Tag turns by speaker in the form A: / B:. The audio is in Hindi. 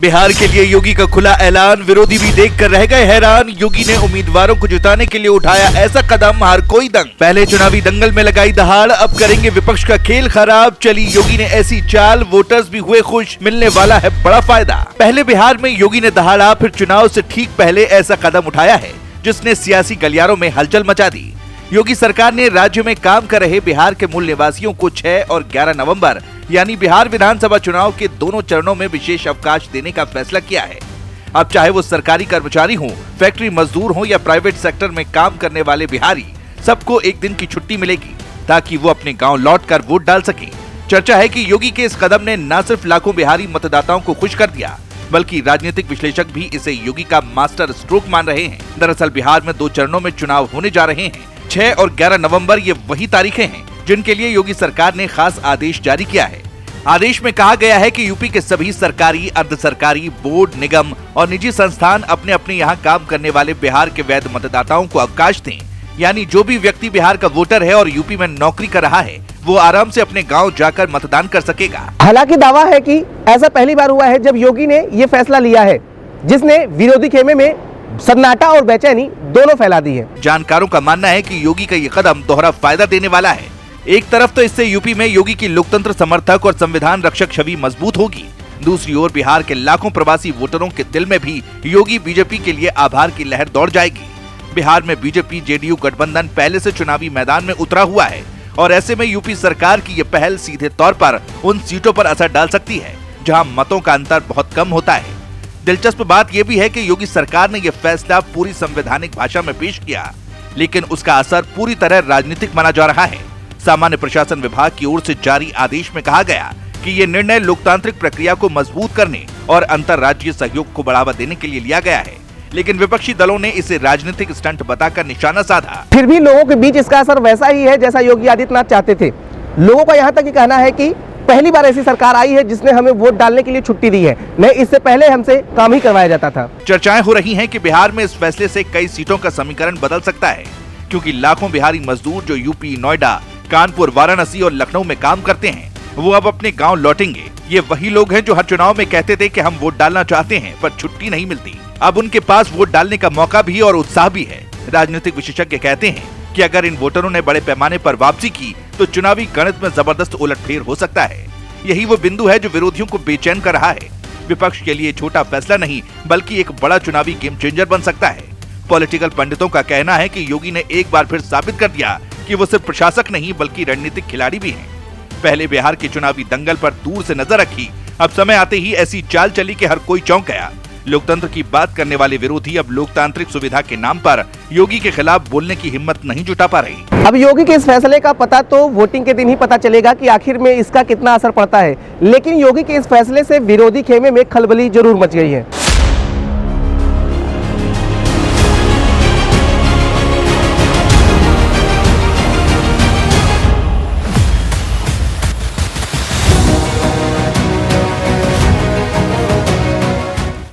A: बिहार के लिए योगी का खुला ऐलान, विरोधी भी देखकर रह गए हैरान। योगी ने उम्मीदवारों को जिताने के लिए उठाया ऐसा कदम, हर कोई दंग। पहले चुनावी दंगल में लगाई दहाड़, अब करेंगे विपक्ष का खेल खराब। चली योगी ने ऐसी चाल, वोटर्स भी हुए खुश, मिलने वाला है बड़ा फायदा। पहले बिहार में योगी ने दहाड़ा, फिर चुनाव से ठीक पहले ऐसा कदम उठाया है जिसने सियासी गलियारों में हलचल मचा दी। योगी सरकार ने राज्य में काम कर रहे बिहार के मूल निवासियों को 6 और 11 नवंबर यानी बिहार विधानसभा चुनाव के दोनों चरणों में विशेष अवकाश देने का फैसला किया है। अब चाहे वो सरकारी कर्मचारी हों, फैक्ट्री मजदूर हों या प्राइवेट सेक्टर में काम करने वाले बिहारी, सबको एक दिन की छुट्टी मिलेगी ताकि वो अपने गांव लौटकर वोट डाल सकें। चर्चा है कि योगी के इस कदम ने न सिर्फ लाखों बिहारी मतदाताओं को खुश कर दिया, बल्कि राजनीतिक विश्लेषक भी इसे योगी का मास्टर स्ट्रोक मान रहे हैं। दरअसल बिहार में 2 चरणों में चुनाव होने जा रहे हैं। 6 और 11 नवंबर ये वही तारीखें हैं जिनके लिए योगी सरकार ने खास आदेश जारी किया है। आदेश में कहा गया है कि यूपी के सभी सरकारी, अर्ध सरकारी, बोर्ड, निगम और निजी संस्थान अपने अपने यहाँ काम करने वाले बिहार के वैध मतदाताओं को अवकाश दें। यानी जो भी व्यक्ति बिहार का वोटर है और यूपी में नौकरी कर रहा है, वो आराम से अपने गांव जाकर मतदान कर सकेगा।
B: हालांकि दावा है कि ऐसा पहली बार हुआ है जब योगी ने ये फैसला लिया है, जिसने विरोधी खेमे में सन्नाटा और बेचैनी दोनों फैला दी है।
A: जानकारों का मानना है कि योगी का ये कदम दोहरा फायदा देने वाला है। एक तरफ तो इससे यूपी में योगी की लोकतंत्र समर्थक और संविधान रक्षक छवि मजबूत होगी, दूसरी ओर बिहार के लाखों प्रवासी वोटरों के दिल में भी योगी बीजेपी के लिए आभार की लहर दौड़ जाएगी। बिहार में बीजेपी जेडीयू गठबंधन पहले से चुनावी मैदान में उतरा हुआ है और ऐसे में यूपी सरकार की ये पहल सीधे तौर पर उन सीटों पर असर डाल सकती है जहाँ मतों का अंतर बहुत कम होता है। दिलचस्प बात यह भी है कि योगी सरकार ने यह फैसला पूरी संवैधानिक भाषा में पेश किया, लेकिन उसका असर पूरी तरह राजनीतिक माना जा रहा है। सामान्य प्रशासन विभाग की ओर से जारी आदेश में कहा गया कि ये निर्णय लोकतांत्रिक प्रक्रिया को मजबूत करने और अंतर्राज्यीय सहयोग को बढ़ावा देने के लिए लिया गया है, लेकिन विपक्षी दलों ने इसे राजनीतिक स्टंट बताकर निशाना साधा।
B: फिर भी लोगों के बीच इसका असर वैसा ही है जैसा योगी आदित्यनाथ चाहते थे। लोगों का यहाँ तक ये कहना है कि पहली बार ऐसी सरकार आई है जिसने हमें वोट डालने के लिए छुट्टी दी है, नहीं इससे पहले हमसे काम ही करवाया जाता था।
A: चर्चाएं हो रही हैं कि बिहार में इस फैसले से कई सीटों का समीकरण बदल सकता है, क्योंकि लाखों बिहारी मजदूर जो यूपी, नोएडा, कानपुर, वाराणसी और लखनऊ में काम करते हैं, वो अब अपने गांव लौटेंगे। ये वही लोग हैं जो हर चुनाव में कहते थे कि हम वोट डालना चाहते हैं पर छुट्टी नहीं मिलती। अब उनके पास वोट डालने का मौका भी और उत्साह भी है। राजनीतिक विशेषज्ञ कहते हैं कि अगर इन वोटरों ने बड़े पैमाने पर वापसी की तो चुनावी गणित में जबरदस्त उलटफेर हो सकता है। यही वो बिंदु है जो विरोधियों को बेचैन कर रहा है। विपक्ष के लिए छोटा फैसला नहीं बल्कि एक बड़ा चुनावी गेम चेंजर बन सकता है। पॉलिटिकल पंडितों का कहना है कि योगी ने एक बार फिर साबित कर दिया कि वो सिर्फ प्रशासक नहीं बल्कि रणनीतिक खिलाड़ी भी हैं। पहले बिहार के चुनावी दंगल पर दूर से नजर रखी, अब समय आते ही ऐसी चाल चली कि हर कोई चौंक गया। लोकतंत्र की बात करने वाले विरोधी अब लोकतांत्रिक सुविधा के नाम पर योगी के खिलाफ बोलने की हिम्मत नहीं जुटा पा रही।
B: अब योगी के इस फैसले का पता तो वोटिंग के दिन ही पता चलेगा कि आखिर में इसका कितना असर पड़ता है, लेकिन योगी के इस फैसले से विरोधी खेमे में खलबली जरूर मच गई है।